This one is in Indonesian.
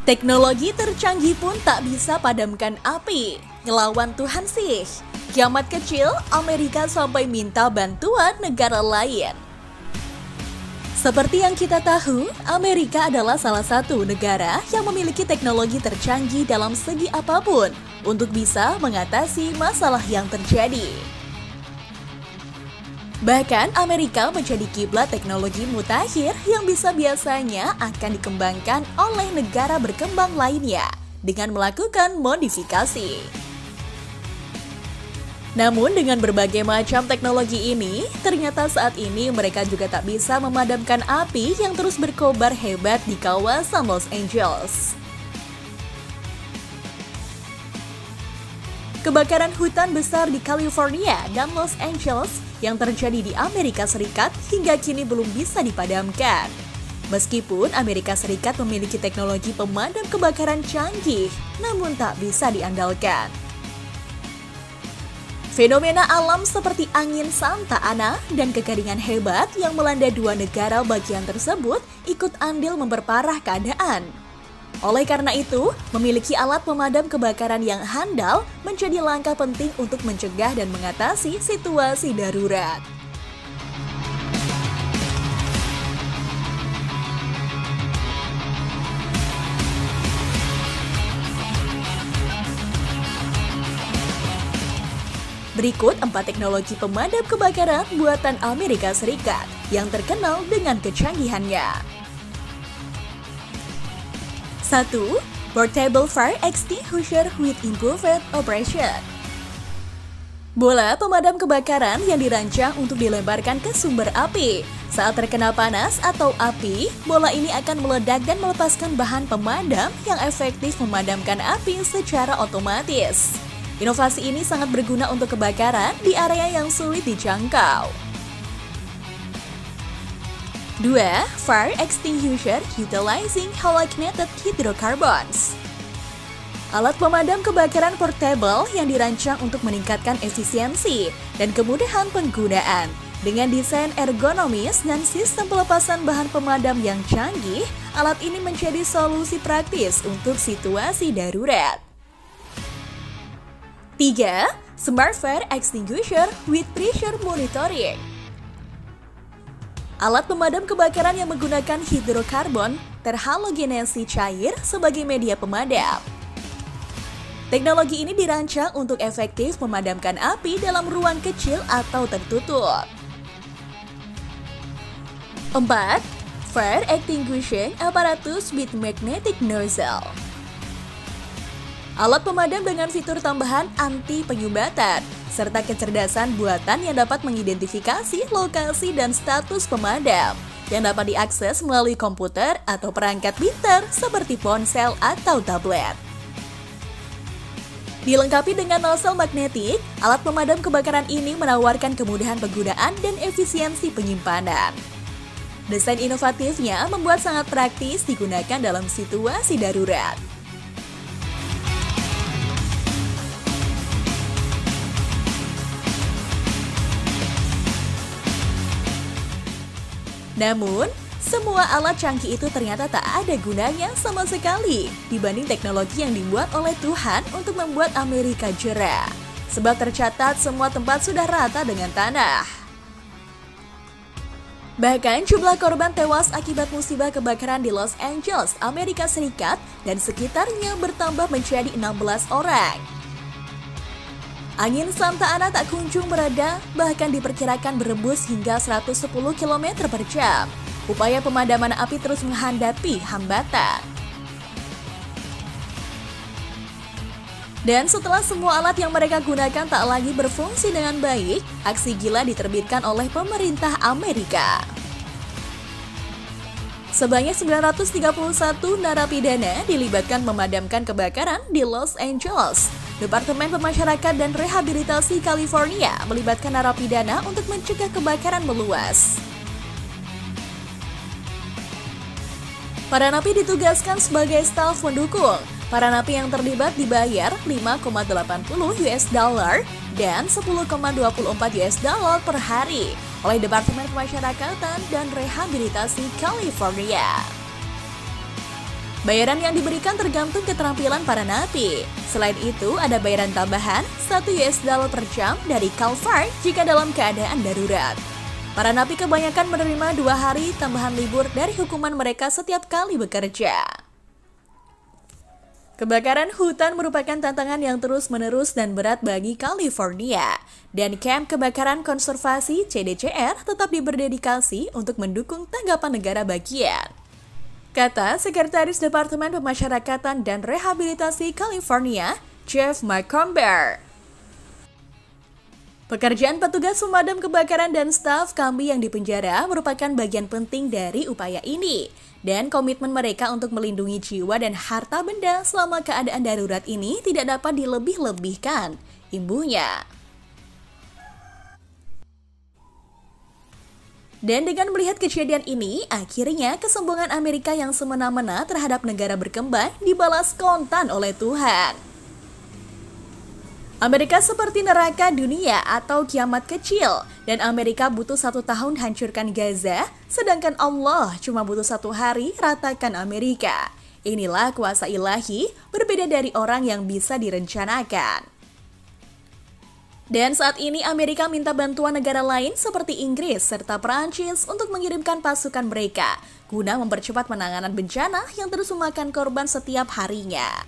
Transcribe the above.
Teknologi tercanggih pun tak bisa padamkan api. Ngelawan Tuhan sih. Kiamat kecil, Amerika sampai minta bantuan negara lain. Seperti yang kita tahu, Amerika adalah salah satu negara yang memiliki teknologi tercanggih dalam segi apapun untuk bisa mengatasi masalah yang terjadi. Bahkan Amerika menjadi kiblat teknologi mutakhir yang biasanya akan dikembangkan oleh negara berkembang lainnya dengan melakukan modifikasi. Namun dengan berbagai macam teknologi ini, ternyata saat ini mereka juga tak bisa memadamkan api yang terus berkobar hebat di kawasan Los Angeles. Kebakaran hutan besar di California dan Los Angeles yang terjadi di Amerika Serikat hingga kini belum bisa dipadamkan. Meskipun Amerika Serikat memiliki teknologi pemadam kebakaran canggih, namun tak bisa diandalkan. Fenomena alam seperti angin Santa Ana dan kekeringan hebat yang melanda dua negara bagian tersebut ikut andil memperparah keadaan. Oleh karena itu, memiliki alat pemadam kebakaran yang handal menjadi langkah penting untuk mencegah dan mengatasi situasi darurat. Berikut 4 teknologi pemadam kebakaran buatan Amerika Serikat yang terkenal dengan kecanggihannya. 1. Portable Fire Extinguisher with Improved Operation. Bola pemadam kebakaran yang dirancang untuk dilemparkan ke sumber api. Saat terkena panas atau api, bola ini akan meledak dan melepaskan bahan pemadam yang efektif memadamkan api secara otomatis. Inovasi ini sangat berguna untuk kebakaran di area yang sulit dijangkau. 2. Fire Extinguisher Utilizing Halogenated Hydrocarbons. Alat pemadam kebakaran portable yang dirancang untuk meningkatkan efisiensi dan kemudahan penggunaan. Dengan desain ergonomis dan sistem pelepasan bahan pemadam yang canggih, alat ini menjadi solusi praktis untuk situasi darurat. 3. Smart Fire Extinguisher with Pressure Monitoring. Alat pemadam kebakaran yang menggunakan hidrokarbon terhalogenasi cair sebagai media pemadam. Teknologi ini dirancang untuk efektif memadamkan api dalam ruang kecil atau tertutup. 4. Fire Extinguishing Apparatus with Magnetic Nozzle. Alat pemadam dengan fitur tambahan anti penyumbatan, serta kecerdasan buatan yang dapat mengidentifikasi lokasi dan status pemadam, yang dapat diakses melalui komputer atau perangkat pintar seperti ponsel atau tablet. Dilengkapi dengan nozzle magnetik, alat pemadam kebakaran ini menawarkan kemudahan penggunaan dan efisiensi penyimpanan. Desain inovatifnya membuat sangat praktis digunakan dalam situasi darurat. Namun, semua alat canggih itu ternyata tak ada gunanya sama sekali dibanding teknologi yang dibuat oleh Tuhan untuk membuat Amerika jera. Sebab tercatat semua tempat sudah rata dengan tanah. Bahkan jumlah korban tewas akibat musibah kebakaran di Los Angeles, Amerika Serikat dan sekitarnya bertambah menjadi 16 orang. Angin Santa Ana tak kunjung mereda, bahkan diperkirakan berembus hingga 110 km per jam. Upaya pemadaman api terus menghadapi hambatan. Dan setelah semua alat yang mereka gunakan tak lagi berfungsi dengan baik, aksi gila diterbitkan oleh pemerintah Amerika. Sebanyak 931 narapidana dilibatkan memadamkan kebakaran di Los Angeles. Departemen Pemasyarakatan dan Rehabilitasi California melibatkan narapidana untuk mencegah kebakaran meluas. Para napi ditugaskan sebagai staf pendukung. Para napi yang terlibat dibayar $5,80 dan $10,24 per hari oleh Departemen Pemasyarakatan dan Rehabilitasi California. Bayaran yang diberikan tergantung keterampilan para napi. Selain itu, ada bayaran tambahan $1 per jam dari Calfire jika dalam keadaan darurat. Para napi kebanyakan menerima 2 hari tambahan libur dari hukuman mereka setiap kali bekerja. Kebakaran hutan merupakan tantangan yang terus-menerus dan berat bagi California. Dan Camp Kebakaran Konservasi CDCR tetap diberdedikasi untuk mendukung tanggapan negara bagian. Kata Sekretaris Departemen Pemasyarakatan dan Rehabilitasi California, Jeff McComber. Pekerjaan petugas pemadam kebakaran dan staf kami yang dipenjara merupakan bagian penting dari upaya ini. Dan komitmen mereka untuk melindungi jiwa dan harta benda selama keadaan darurat ini tidak dapat dilebih-lebihkan, imbuhnya. Dan dengan melihat kejadian ini, akhirnya kesombongan Amerika yang semena-mena terhadap negara berkembang dibalas kontan oleh Tuhan. Amerika seperti neraka dunia atau kiamat kecil, dan Amerika butuh 1 tahun hancurkan Gaza, sedangkan Allah cuma butuh 1 hari ratakan Amerika. Inilah kuasa ilahi, berbeda dari orang yang bisa direncanakan. Dan saat ini Amerika minta bantuan negara lain seperti Inggris serta Perancis untuk mengirimkan pasukan mereka, guna mempercepat penanganan bencana yang terus memakan korban setiap harinya.